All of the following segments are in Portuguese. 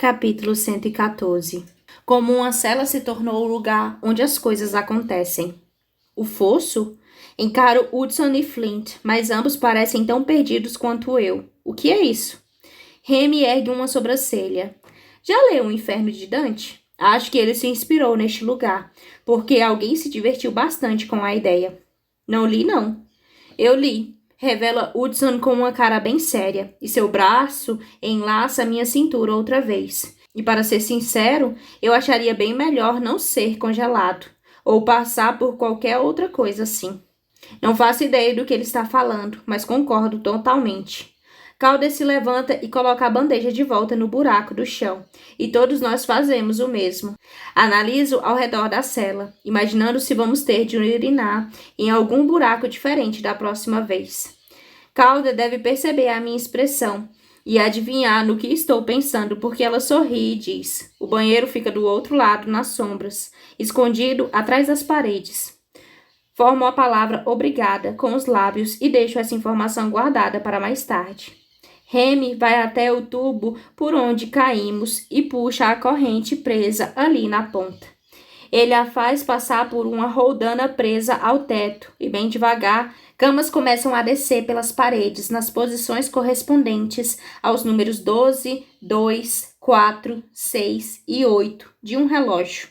Capítulo 114. Como uma cela se tornou o lugar onde as coisas acontecem. O fosso? Encaro Hudson e Flint, mas ambos parecem tão perdidos quanto eu. O que é isso? Remy ergue uma sobrancelha. Já leu O Inferno de Dante? Acho que ele se inspirou neste lugar, porque alguém se divertiu bastante com a ideia. Não li, não. Eu li. Revela Hudson com uma cara bem séria, e seu braço enlaça minha cintura outra vez. E para ser sincero, eu acharia bem melhor não ser congelado, ou passar por qualquer outra coisa assim. Não faço ideia do que ele está falando, mas concordo totalmente. Calder se levanta e coloca a bandeja de volta no buraco do chão, e todos nós fazemos o mesmo. Analiso ao redor da cela, imaginando se vamos ter de urinar em algum buraco diferente da próxima vez. Calder deve perceber a minha expressão e adivinhar no que estou pensando, porque ela sorri e diz: o banheiro fica do outro lado, nas sombras, escondido atrás das paredes. Formo a palavra obrigada com os lábios e deixo essa informação guardada para mais tarde. Remy vai até o tubo por onde caímos e puxa a corrente presa ali na ponta. Ele a faz passar por uma roldana presa ao teto e, bem devagar, camas começam a descer pelas paredes nas posições correspondentes aos números 12, 2, 4, 6 e 8 de um relógio.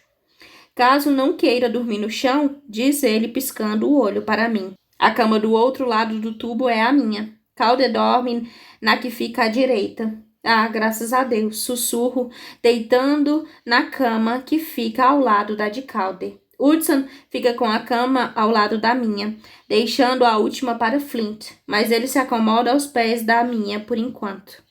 Caso não queira dormir no chão, diz ele piscando o olho para mim. A cama do outro lado do tubo é a minha. Calder dorme na que fica à direita. Ah, graças a Deus, sussurro, deitando na cama que fica ao lado da de Calder. Hudson fica com a cama ao lado da minha, deixando a última para Flint, mas ele se acomoda aos pés da minha por enquanto.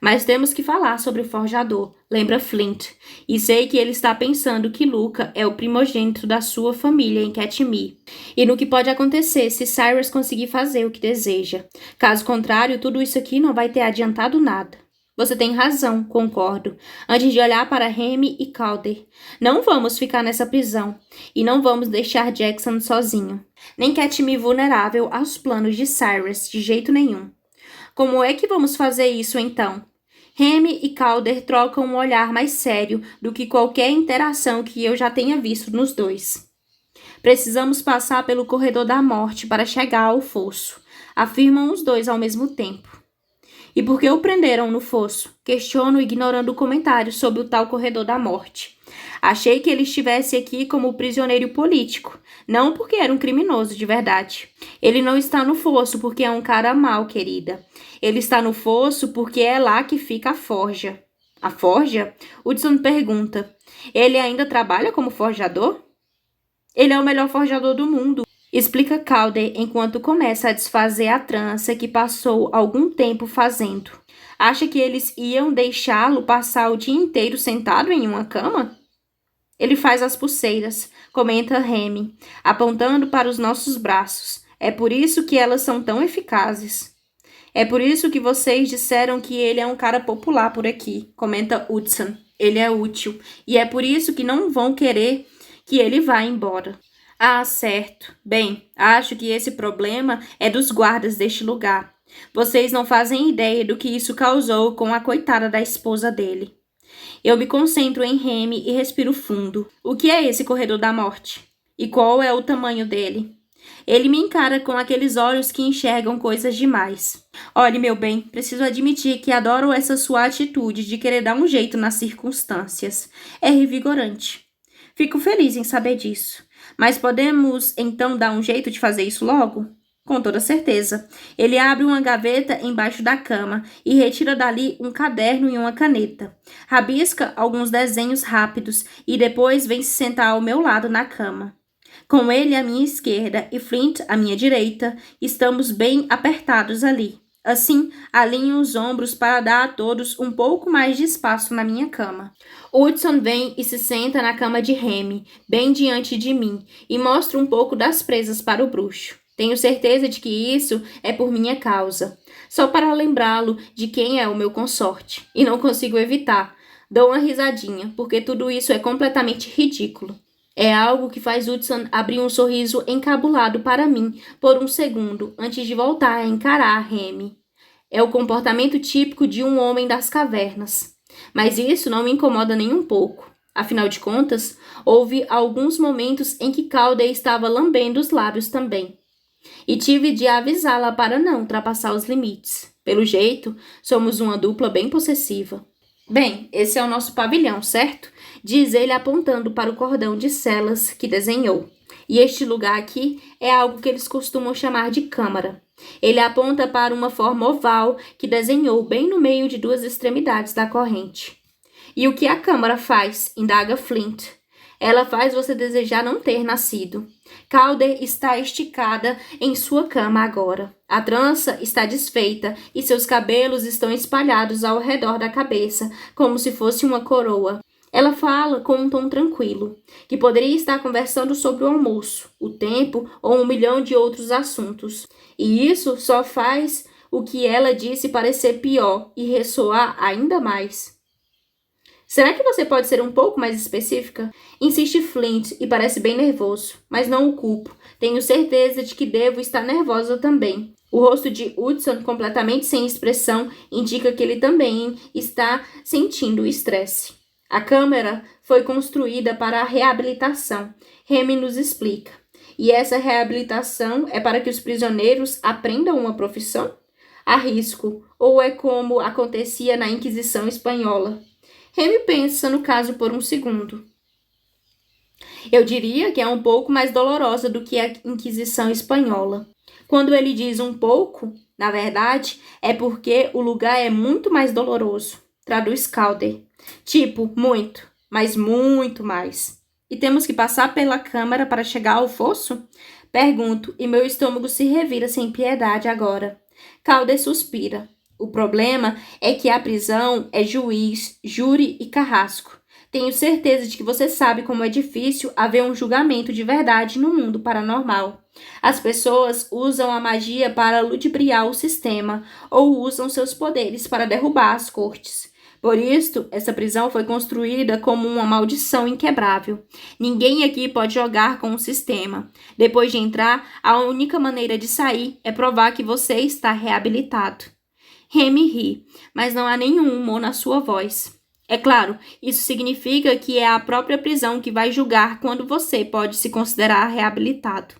Mas temos que falar sobre o forjador, lembra Flint, e sei que ele está pensando que Luca é o primogênito da sua família em Katmai, e no que pode acontecer se Cyrus conseguir fazer o que deseja. Caso contrário, tudo isso aqui não vai ter adiantado nada. Você tem razão, concordo. Antes de olhar para Remy e Calder, não vamos ficar nessa prisão, e não vamos deixar Jackson sozinho, nem Katmai vulnerável aos planos de Cyrus de jeito nenhum. Como é que vamos fazer isso então? Remy e Calder trocam um olhar mais sério do que qualquer interação que eu já tenha visto nos dois. Precisamos passar pelo corredor da morte para chegar ao fosso, afirmam os dois ao mesmo tempo. E por que o prenderam no fosso? Questiono, ignorando o comentário sobre o tal corredor da morte. Achei que ele estivesse aqui como prisioneiro político, não porque era um criminoso de verdade. Ele não está no fosso porque é um cara mau, querida. Ele está no fosso porque é lá que fica a forja. A forja? Hudson pergunta. Ele ainda trabalha como forjador? Ele é o melhor forjador do mundo, explica Calder enquanto começa a desfazer a trança que passou algum tempo fazendo. Acha que eles iam deixá-lo passar o dia inteiro sentado em uma cama? Ele faz as pulseiras, comenta Remy, apontando para os nossos braços. É por isso que elas são tão eficazes. É por isso que vocês disseram que ele é um cara popular por aqui, comenta Hudson. Ele é útil, e é por isso que não vão querer que ele vá embora. Ah, certo. Bem, acho que esse problema é dos guardas deste lugar. Vocês não fazem ideia do que isso causou com a coitada da esposa dele. Eu me concentro em Remy e respiro fundo. O que é esse corredor da morte? E qual é o tamanho dele? Ele me encara com aqueles olhos que enxergam coisas demais. Olhe, meu bem, preciso admitir que adoro essa sua atitude de querer dar um jeito nas circunstâncias. É revigorante. Fico feliz em saber disso. Mas podemos, então, dar um jeito de fazer isso logo? Com toda certeza. Ele abre uma gaveta embaixo da cama e retira dali um caderno e uma caneta. Rabisca alguns desenhos rápidos e depois vem se sentar ao meu lado na cama. Com ele à minha esquerda e Flint à minha direita, estamos bem apertados ali. Assim, alinho os ombros para dar a todos um pouco mais de espaço na minha cama. Hudson vem e se senta na cama de Remy, bem diante de mim, e mostra um pouco das presas para o bruxo. Tenho certeza de que isso é por minha causa, só para lembrá-lo de quem é o meu consorte, e não consigo evitar. Dou uma risadinha, porque tudo isso é completamente ridículo. É algo que faz Hudson abrir um sorriso encabulado para mim por um segundo, antes de voltar a encarar Remy. É o comportamento típico de um homem das cavernas. Mas isso não me incomoda nem um pouco. Afinal de contas, houve alguns momentos em que Calder estava lambendo os lábios também. E tive de avisá-la para não ultrapassar os limites. Pelo jeito, somos uma dupla bem possessiva. Bem, esse é o nosso pavilhão, certo? Diz ele apontando para o cordão de celas que desenhou. E este lugar aqui é algo que eles costumam chamar de câmara. Ele aponta para uma forma oval que desenhou bem no meio de duas extremidades da corrente. E o que a câmara faz? Indaga Flint. Ela faz você desejar não ter nascido. Calder está esticada em sua cama agora. A trança está desfeita e seus cabelos estão espalhados ao redor da cabeça, como se fosse uma coroa. Ela fala com um tom tranquilo, que poderia estar conversando sobre o almoço, o tempo ou 1 milhão de outros assuntos. E isso só faz o que ela disse parecer pior e ressoar ainda mais. Será que você pode ser um pouco mais específica? Insiste Flint e parece bem nervoso, mas não o culpo. Tenho certeza de que devo estar nervosa também. O rosto de Hudson, completamente sem expressão, indica que ele também está sentindo o estresse. A câmara foi construída para a reabilitação, Remy nos explica. E essa reabilitação é para que os prisioneiros aprendam uma profissão? Arrisco, ou é como acontecia na Inquisição Espanhola? Remy pensa no caso por um segundo. Eu diria que é um pouco mais dolorosa do que a Inquisição Espanhola. Quando ele diz um pouco, na verdade, é porque o lugar é muito mais doloroso, traduz Calder. Tipo, muito, mas muito mais. E temos que passar pela câmara para chegar ao fosso? Pergunto, e meu estômago se revira sem piedade agora. Calder suspira. O problema é que a prisão é juiz, júri e carrasco. Tenho certeza de que você sabe como é difícil haver um julgamento de verdade no mundo paranormal. As pessoas usam a magia para ludibriar o sistema ou usam seus poderes para derrubar as cortes. Por isso, essa prisão foi construída como uma maldição inquebrável. Ninguém aqui pode jogar com o sistema. Depois de entrar, a única maneira de sair é provar que você está reabilitado. Remy ri, mas não há nenhum humor na sua voz. É claro, isso significa que é a própria prisão que vai julgar quando você pode se considerar reabilitado.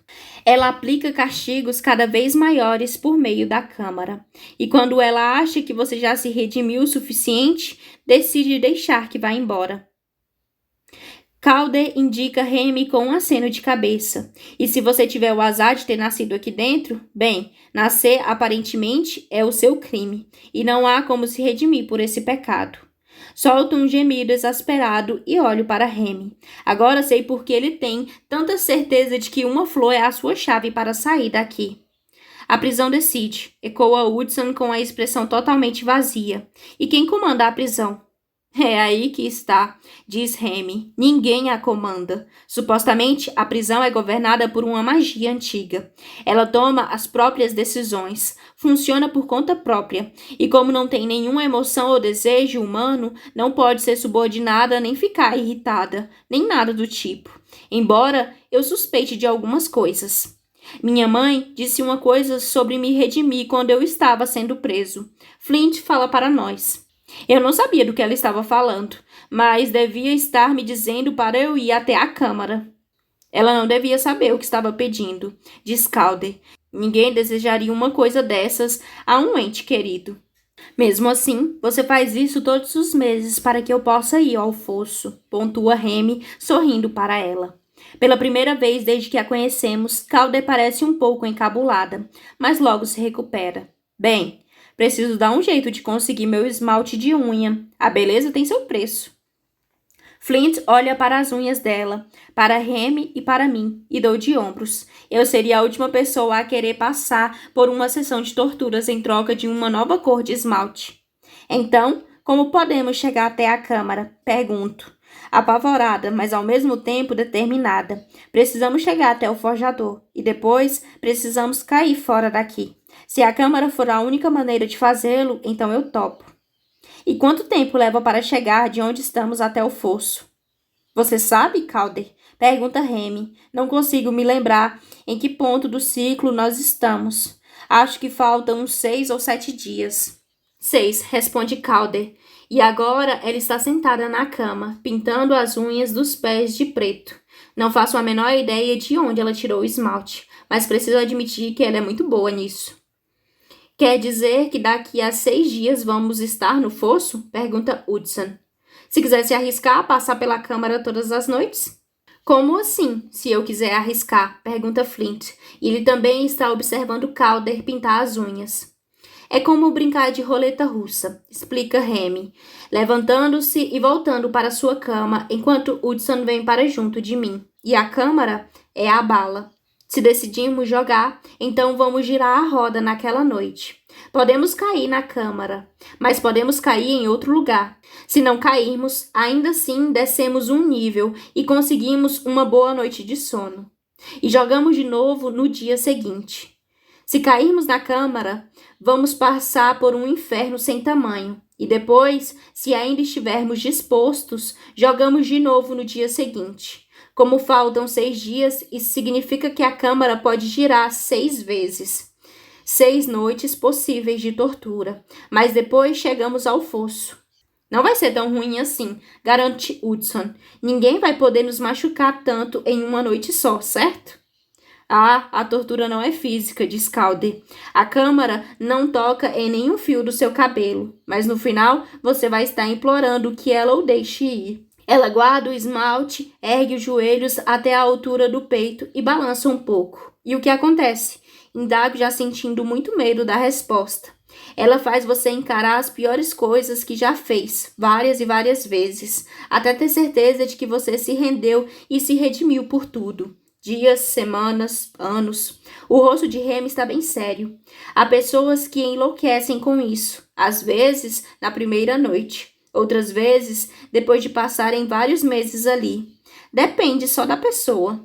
Ela aplica castigos cada vez maiores por meio da Câmara. E quando ela acha que você já se redimiu o suficiente, decide deixar que vá embora. Calder indica Remy com um aceno de cabeça. E se você tiver o azar de ter nascido aqui dentro, bem, nascer aparentemente é o seu crime. E não há como se redimir por esse pecado. Solto um gemido exasperado e olho para Remy. Agora sei por que ele tem tanta certeza de que uma flor é a sua chave para sair daqui. A prisão decide, ecoa Hudson com a expressão totalmente vazia. E quem comanda a prisão? É aí que está, diz Remy. Ninguém a comanda. Supostamente, a prisão é governada por uma magia antiga. Ela toma as próprias decisões, funciona por conta própria, e como não tem nenhuma emoção ou desejo humano, não pode ser subordinada nem ficar irritada, nem nada do tipo. Embora eu suspeite de algumas coisas. Minha mãe disse uma coisa sobre me redimir quando eu estava sendo preso. Flint fala para nós. Eu não sabia do que ela estava falando, mas devia estar me dizendo para eu ir até a câmara. Ela não devia saber o que estava pedindo, diz Calder. Ninguém desejaria uma coisa dessas a um ente querido. Mesmo assim, você faz isso todos os meses para que eu possa ir ao fosso, pontua Remy, sorrindo para ela. Pela primeira vez desde que a conhecemos, Calder parece um pouco encabulada, mas logo se recupera. Bem, preciso dar um jeito de conseguir meu esmalte de unha. A beleza tem seu preço. Flint olha para as unhas dela, para Remy e para mim, e dou de ombros. Eu seria a última pessoa a querer passar por uma sessão de torturas em troca de uma nova cor de esmalte. Então, como podemos chegar até a câmara? Pergunto. Apavorada, mas ao mesmo tempo determinada. Precisamos chegar até o forjador, e depois precisamos cair fora daqui. Se a câmara for a única maneira de fazê-lo, então eu topo. E quanto tempo leva para chegar de onde estamos até o fosso? Você sabe, Calder? Pergunta Remy. Não consigo me lembrar em que ponto do ciclo nós estamos. Acho que faltam uns 6 ou 7 dias. 6, responde Calder. E agora ela está sentada na cama, pintando as unhas dos pés de preto. Não faço a menor ideia de onde ela tirou o esmalte, mas preciso admitir que ela é muito boa nisso. Quer dizer que daqui a 6 dias vamos estar no fosso? Pergunta Hudson. Se quiser se arriscar a passar pela câmara todas as noites? Como assim, se eu quiser arriscar? Pergunta Flint. E ele também está observando Calder pintar as unhas. É como brincar de roleta russa, explica Remy, levantando-se e voltando para sua cama enquanto Hudson vem para junto de mim. E a câmara é a bala. Se decidimos jogar, então vamos girar a roda naquela noite. Podemos cair na câmara, mas podemos cair em outro lugar. Se não cairmos, ainda assim descemos um nível e conseguimos uma boa noite de sono. E jogamos de novo no dia seguinte. Se cairmos na câmara, vamos passar por um inferno sem tamanho. E depois, se ainda estivermos dispostos, jogamos de novo no dia seguinte. Como faltam 6 dias, isso significa que a câmara pode girar 6 vezes. 6 noites possíveis de tortura. Mas depois chegamos ao fosso. Não vai ser tão ruim assim, garante Hudson. Ninguém vai poder nos machucar tanto em uma noite só, certo? Ah, a tortura não é física, diz Calder. A câmara não toca em nenhum fio do seu cabelo, mas no final você vai estar implorando que ela o deixe ir. Ela guarda o esmalte, ergue os joelhos até a altura do peito e balança um pouco. E o que acontece? Indago já sentindo muito medo da resposta. Ela faz você encarar as piores coisas que já fez, várias e várias vezes, até ter certeza de que você se rendeu e se redimiu por tudo. Dias, semanas, anos. O rosto de Remy está bem sério. Há pessoas que enlouquecem com isso, às vezes na primeira noite, outras vezes depois de passarem vários meses ali. Depende só da pessoa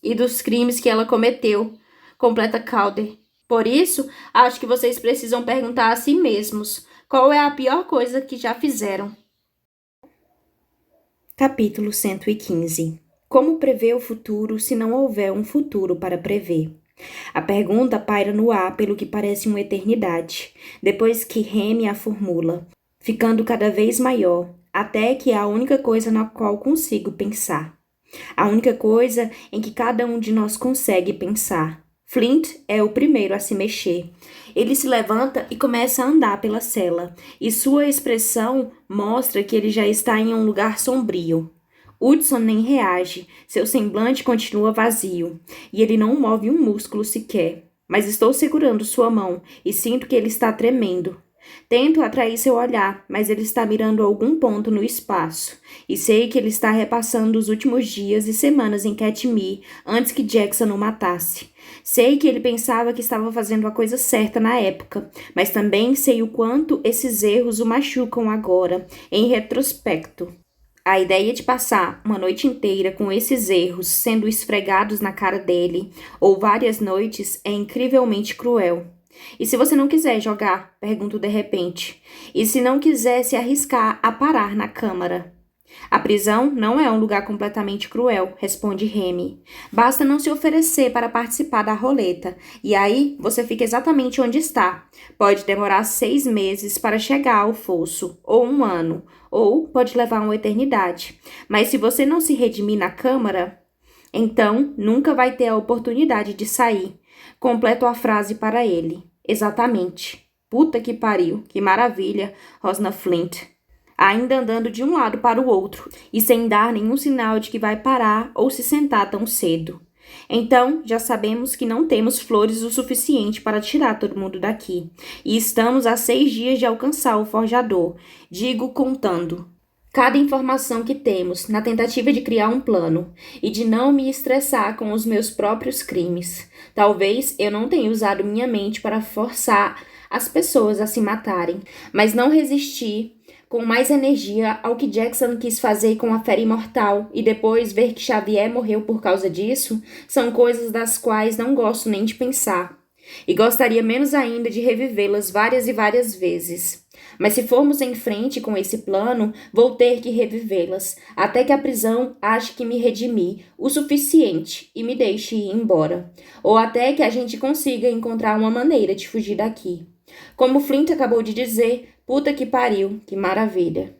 e dos crimes que ela cometeu, completa Calder. Por isso, acho que vocês precisam perguntar a si mesmos qual é a pior coisa que já fizeram. Capítulo 115. Como prever o futuro se não houver um futuro para prever? A pergunta paira no ar pelo que parece uma eternidade, depois que Remy a formula, ficando cada vez maior, até que é a única coisa na qual consigo pensar. A única coisa em que cada um de nós consegue pensar. Flint é o primeiro a se mexer. Ele se levanta e começa a andar pela cela, e sua expressão mostra que ele já está em um lugar sombrio. Hudson nem reage, seu semblante continua vazio, e ele não move um músculo sequer. Mas estou segurando sua mão e sinto que ele está tremendo. Tento atrair seu olhar, mas ele está mirando algum ponto no espaço, e sei que ele está repassando os últimos dias e semanas em Katmai antes que Jackson o matasse. Sei que ele pensava que estava fazendo a coisa certa na época, mas também sei o quanto esses erros o machucam agora, em retrospecto. A ideia de passar uma noite inteira com esses erros sendo esfregados na cara dele, ou várias noites, é incrivelmente cruel. E se você não quiser jogar? Pergunto de repente. E se não quiser se arriscar a parar na câmara? A prisão não é um lugar completamente cruel, responde Remy. Basta não se oferecer para participar da roleta, e aí você fica exatamente onde está. Pode demorar 6 meses para chegar ao fosso, ou 1 ano, ou pode levar uma eternidade. Mas se você não se redimir na câmara, então nunca vai ter a oportunidade de sair. Completo a frase para ele. Exatamente. Puta que pariu, que maravilha, rosna Flint. Ainda andando de um lado para o outro, e sem dar nenhum sinal de que vai parar ou se sentar tão cedo. Então, já sabemos que não temos flores o suficiente para tirar todo mundo daqui, e estamos a 6 dias de alcançar o forjador, digo contando cada informação que temos na tentativa de criar um plano e de não me estressar com os meus próprios crimes. Talvez eu não tenha usado minha mente para forçar as pessoas a se matarem, mas não resisti com mais energia ao que Jackson quis fazer com a fera imortal e depois ver que Xavier morreu por causa disso, são coisas das quais não gosto nem de pensar. E gostaria menos ainda de revivê-las várias e várias vezes. Mas se formos em frente com esse plano, vou ter que revivê-las, até que a prisão ache que me redimi o suficiente e me deixe ir embora. Ou até que a gente consiga encontrar uma maneira de fugir daqui. Como Flint acabou de dizer, Puta que pariu, que maravilha.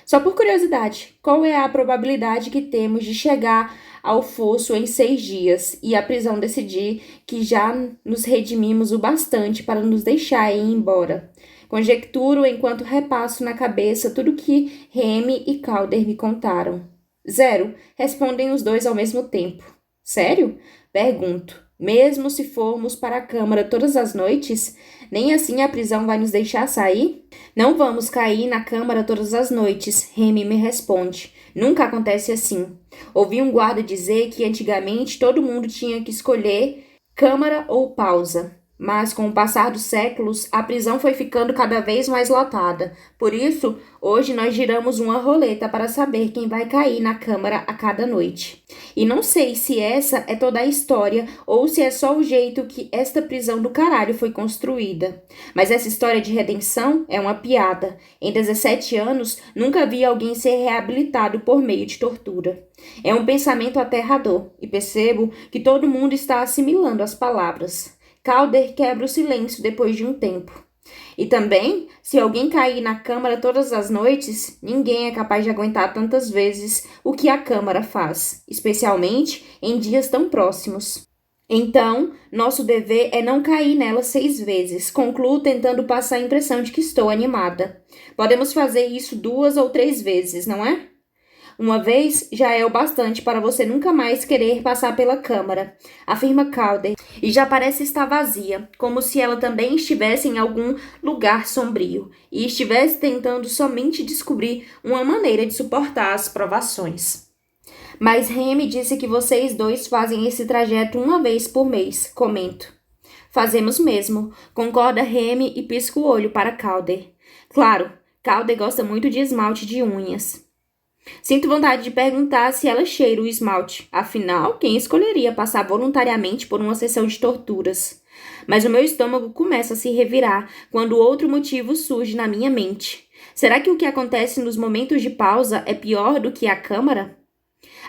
Só por curiosidade, qual é a probabilidade que temos de chegar ao fosso em 6 dias e a prisão decidir que já nos redimimos o bastante para nos deixar ir embora? Conjecturo enquanto repasso na cabeça tudo que Remy e Calder me contaram. 0, respondem os dois ao mesmo tempo. Sério? Pergunto. Mesmo se formos para a câmara todas as noites, nem assim a prisão vai nos deixar sair? Não vamos cair na câmara todas as noites, Remy me responde. Nunca acontece assim. Ouvi um guarda dizer que antigamente todo mundo tinha que escolher câmara ou pausa. Mas, com o passar dos séculos, a prisão foi ficando cada vez mais lotada. Por isso, hoje nós giramos uma roleta para saber quem vai cair na câmara a cada noite. E não sei se essa é toda a história ou se é só o jeito que esta prisão do caralho foi construída. Mas essa história de redenção é uma piada. Em 17 anos, nunca vi alguém ser reabilitado por meio de tortura. É um pensamento aterrador e percebo que todo mundo está assimilando as palavras. Calder quebra o silêncio depois de um tempo. E também, se alguém cair na câmara todas as noites, ninguém é capaz de aguentar tantas vezes o que a câmara faz, especialmente em dias tão próximos. Então, nosso dever é não cair nela 6 vezes, concluo tentando passar a impressão de que estou animada. Podemos fazer isso 2 ou 3 vezes, não é? Uma vez já é o bastante para você nunca mais querer passar pela câmara, afirma Calder, e já parece estar vazia, como se ela também estivesse em algum lugar sombrio e estivesse tentando somente descobrir uma maneira de suportar as provações. Mas Remy disse que vocês dois fazem esse trajeto uma vez por mês, comento. Fazemos mesmo, concorda Remy e pisca o olho para Calder. Claro, Calder gosta muito de esmalte de unhas. Sinto vontade de perguntar se ela cheira o esmalte. Afinal, quem escolheria passar voluntariamente por uma sessão de torturas? Mas o meu estômago começa a se revirar quando outro motivo surge na minha mente. Será que o que acontece nos momentos de pausa é pior do que a câmara?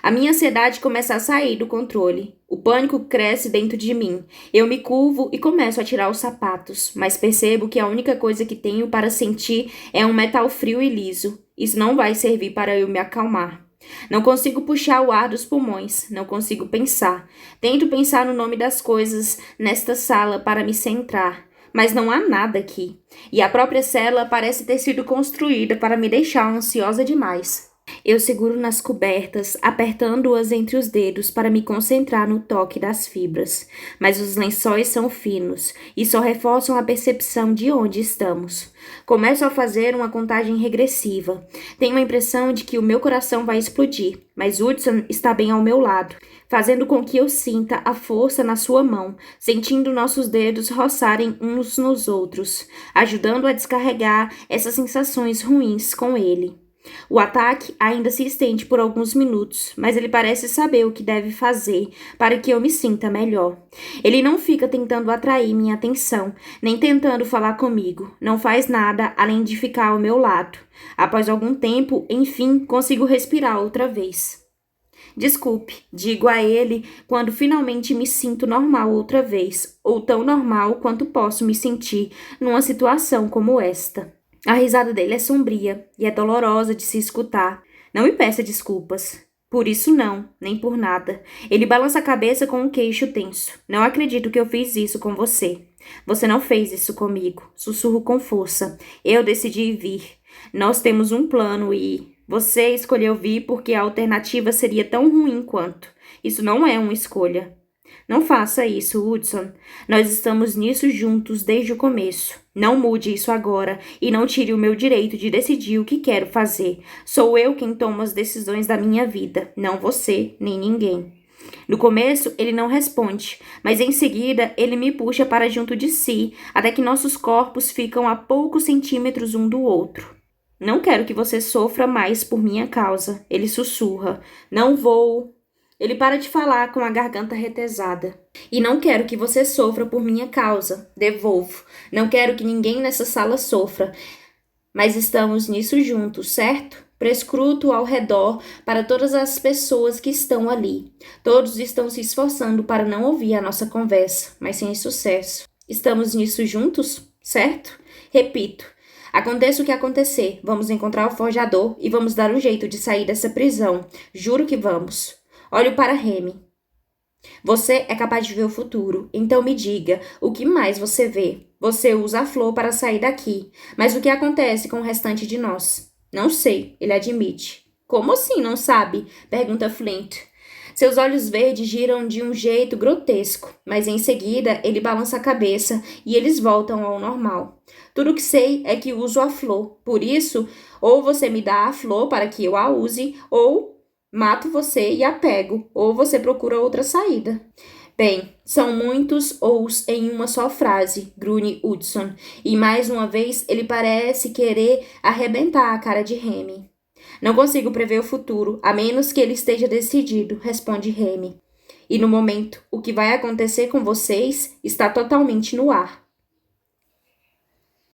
A minha ansiedade começa a sair do controle. O pânico cresce dentro de mim. Eu me curvo e começo a tirar os sapatos, mas percebo que a única coisa que tenho para sentir é um metal frio e liso. Isso não vai servir para eu me acalmar. Não consigo puxar o ar dos pulmões, não consigo pensar. Tento pensar no nome das coisas nesta sala para me centrar, mas não há nada aqui. E a própria cela parece ter sido construída para me deixar ansiosa demais. Eu seguro nas cobertas, apertando-as entre os dedos para me concentrar no toque das fibras, mas os lençóis são finos e só reforçam a percepção de onde estamos. Começo a fazer uma contagem regressiva. Tenho a impressão de que o meu coração vai explodir, mas Hudson está bem ao meu lado, fazendo com que eu sinta a força na sua mão, sentindo nossos dedos roçarem uns nos outros, ajudando a descarregar essas sensações ruins com ele. O ataque ainda se estende por alguns minutos, mas ele parece saber o que deve fazer para que eu me sinta melhor. Ele não fica tentando atrair minha atenção, nem tentando falar comigo. Não faz nada além de ficar ao meu lado. Após algum tempo, enfim, consigo respirar outra vez. Desculpe, digo a ele quando finalmente me sinto normal outra vez, ou tão normal quanto posso me sentir numa situação como esta. A risada dele é sombria e é dolorosa de se escutar. Não me peça desculpas. Por isso não, nem por nada. Ele balança a cabeça com o queixo tenso. Não acredito que eu fiz isso com você. Você não fez isso comigo. Sussurro com força. Eu decidi vir. Nós temos um plano e... Você escolheu vir porque a alternativa seria tão ruim quanto. Isso não é uma escolha. Não faça isso, Hudson. Nós estamos nisso juntos desde o começo. Não mude isso agora e não tire o meu direito de decidir o que quero fazer. Sou eu quem toma as decisões da minha vida, não você, nem ninguém. No começo, ele não responde, mas em seguida ele me puxa para junto de si, até que nossos corpos ficam a poucos centímetros um do outro. Não quero que você sofra mais por minha causa, ele sussurra. Não vou... Ele para de falar com a garganta retesada. E não quero que você sofra por minha causa. Devolvo. Não quero que ninguém nessa sala sofra. Mas estamos nisso juntos, certo? Prescruto ao redor para todas as pessoas que estão ali. Todos estão se esforçando para não ouvir a nossa conversa, mas sem sucesso. Estamos nisso juntos, certo? Repito. Aconteça o que acontecer, vamos encontrar o forjador e vamos dar um jeito de sair dessa prisão. Juro que vamos. Olho para Remy. Você é capaz de ver o futuro, então me diga, o que mais você vê? Você usa a flor para sair daqui, mas o que acontece com o restante de nós? Não sei, ele admite. Como assim, não sabe? Pergunta Flint. Seus olhos verdes giram de um jeito grotesco, mas em seguida ele balança a cabeça e eles voltam ao normal. Tudo que sei é que uso a flor, por isso, ou você me dá a flor para que eu a use, ou mato você e a pego, ou você procura outra saída. Bem, são muitos ous em uma só frase, grunhe Hudson, e mais uma vez ele parece querer arrebentar a cara de Remy. Não consigo prever o futuro, a menos que ele esteja decidido, responde Remy. E no momento, o que vai acontecer com vocês está totalmente no ar.